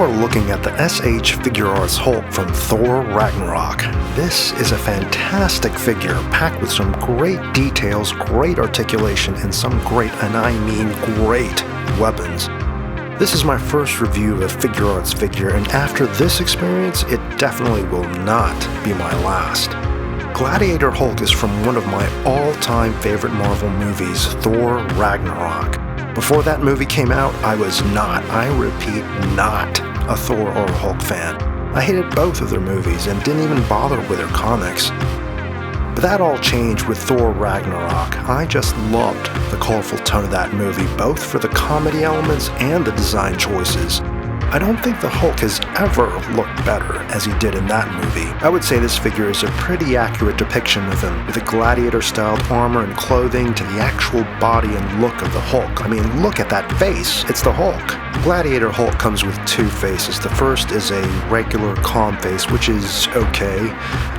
are looking at the SH Figuarts Hulk from Thor Ragnarok. This is a fantastic figure, packed with some great details, great articulation, and some great, and I mean great, weapons. This is my first review of a Figuarts figure, and after this experience, it definitely will not be my last. Gladiator Hulk is from one of my all-time favorite Marvel movies, Thor Ragnarok. Before that movie came out, I was not, I repeat, not a Thor or a Hulk fan. I hated both of their movies and didn't even bother with their comics. But that all changed with Thor Ragnarok. I just loved the colorful tone of that movie, both for the comedy elements and the design choices. I don't think the Hulk has ever looked better as he did in that movie. I would say this figure is a pretty accurate depiction of him, with the gladiator-styled armor and clothing to the actual body and look of the Hulk. I mean, look at that face! It's the Hulk! Gladiator Hulk comes with two faces. The first is a regular calm face, which is okay.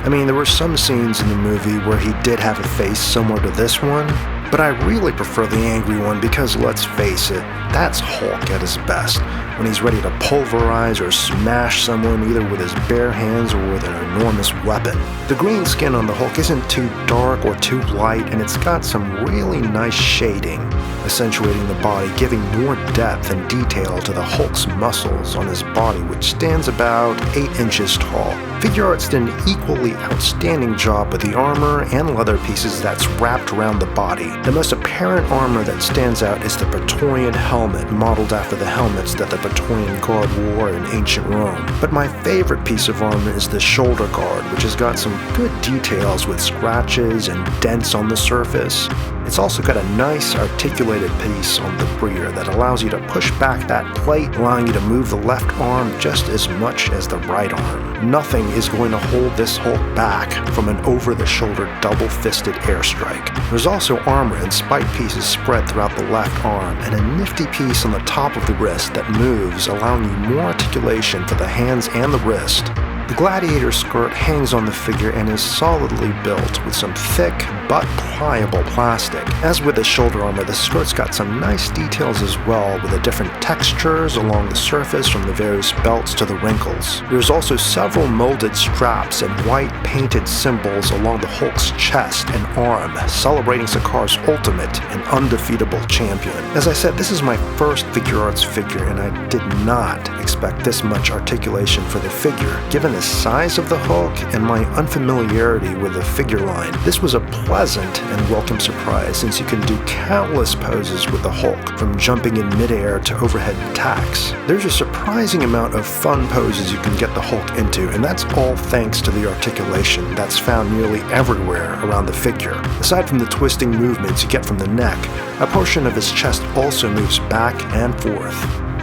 I mean, there were some scenes in the movie where he did have a face similar to this one, but I really prefer the angry one because, let's face it, that's Hulk at his best, when he's ready to pulverize or smash someone either with his bare hands or with an enormous weapon. The green skin on the Hulk isn't too dark or too light, and it's got some really nice shading, accentuating the body, giving more depth and detail to the Hulk's muscles on his body, which stands about 8 inches tall. Figuarts did an equally outstanding job with the armor and leather pieces that's wrapped around the body. The most apparent armor that stands out is the Praetorian helmet, modeled after the helmets that the Praetorian Guard wore in ancient Rome. But my favorite piece of armor is the shoulder guard, which has got some good details with scratches and dents on the surface. It's also got a nice articulated piece on the rear that allows you to push back that plate, allowing you to move the left arm just as much as the right arm. Nothing is going to hold this Hulk back from an over-the-shoulder double-fisted airstrike. There's also armor and spike pieces spread throughout the left arm, and a nifty piece on the top of the wrist that moves, allowing you more articulation for the hands and the wrist. The gladiator skirt hangs on the figure and is solidly built with some thick but pliable plastic. As with the shoulder armor, the skirt's got some nice details as well, with the different textures along the surface from the various belts to the wrinkles. There's also several molded straps and white painted symbols along the Hulk's chest and arm, celebrating Sakar's ultimate and undefeatable champion. As I said, this is my first Figuarts figure, and I did not expect this much articulation for the figure. Given the size of the Hulk and my unfamiliarity with the figure line, this was a pleasant and welcome surprise, since you can do countless poses with the Hulk, from jumping in midair to overhead attacks. There's a surprising amount of fun poses you can get the Hulk into, and that's all thanks to the articulation that's found nearly everywhere around the figure. Aside from the twisting movements you get from the neck, a portion of his chest also moves back and forth.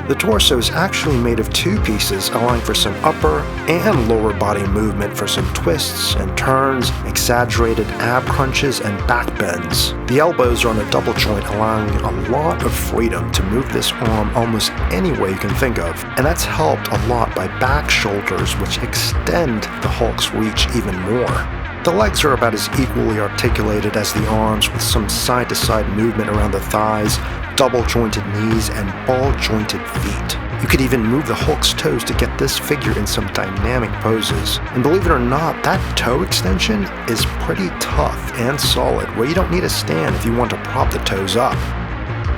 The torso is actually made of two pieces, allowing for some upper and lower body movement for some twists and turns, exaggerated ab crunches, and back bends. The elbows are on a double joint, allowing a lot of freedom to move this arm almost any way you can think of, and that's helped a lot by back shoulders, which extend the Hulk's reach even more. The legs are about as equally articulated as the arms, with some side-to-side movement around the thighs, double-jointed knees, and ball-jointed feet. You could even move the Hulk's toes to get this figure in some dynamic poses. And believe it or not, that toe extension is pretty tough and solid, where you don't need a stand if you want to prop the toes up.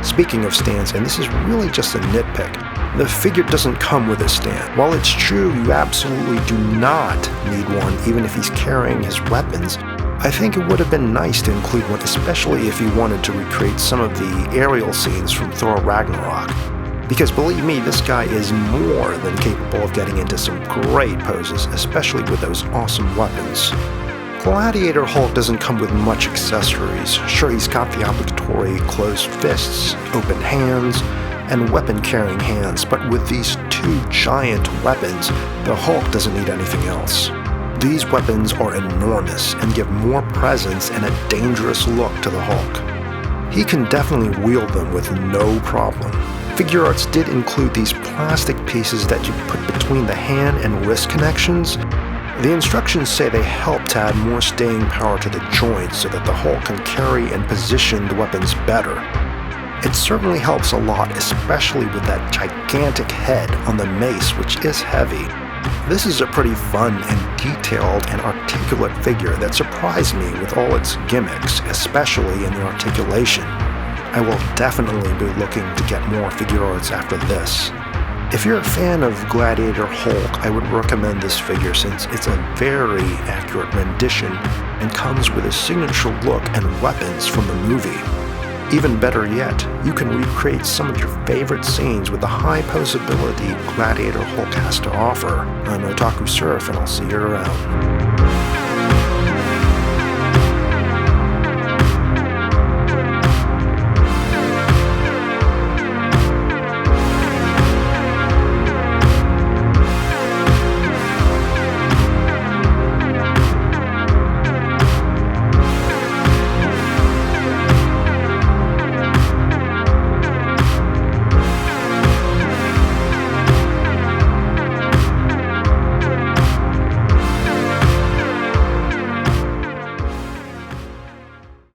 Speaking of stands, and this is really just a nitpick, the figure doesn't come with a stand. While it's true you absolutely do not need one even if he's carrying his weapons, I think it would have been nice to include one, especially if you wanted to recreate some of the aerial scenes from Thor Ragnarok. Because believe me, this guy is more than capable of getting into some great poses, especially with those awesome weapons. Gladiator Hulk doesn't come with much accessories. Sure, he's got the obligatory closed fists, open hands, and weapon-carrying hands, but with these two giant weapons, the Hulk doesn't need anything else. These weapons are enormous and give more presence and a dangerous look to the Hulk. He can definitely wield them with no problem. Figuarts did include these plastic pieces that you put between the hand and wrist connections. The instructions say they help to add more staying power to the joints so that the Hulk can carry and position the weapons better. It certainly helps a lot, especially with that gigantic head on the mace, which is heavy. This is a pretty fun and detailed and articulate figure that surprised me with all its gimmicks, especially in the articulation. I will definitely be looking to get more Figuarts after this. If you're a fan of Gladiator Hulk, I would recommend this figure since it's a very accurate rendition and comes with a signature look and weapons from the movie. Even better yet, you can recreate some of your favorite scenes with the high posability Gladiator Hulk has to offer. I'm Otaku Surf, and I'll see you around.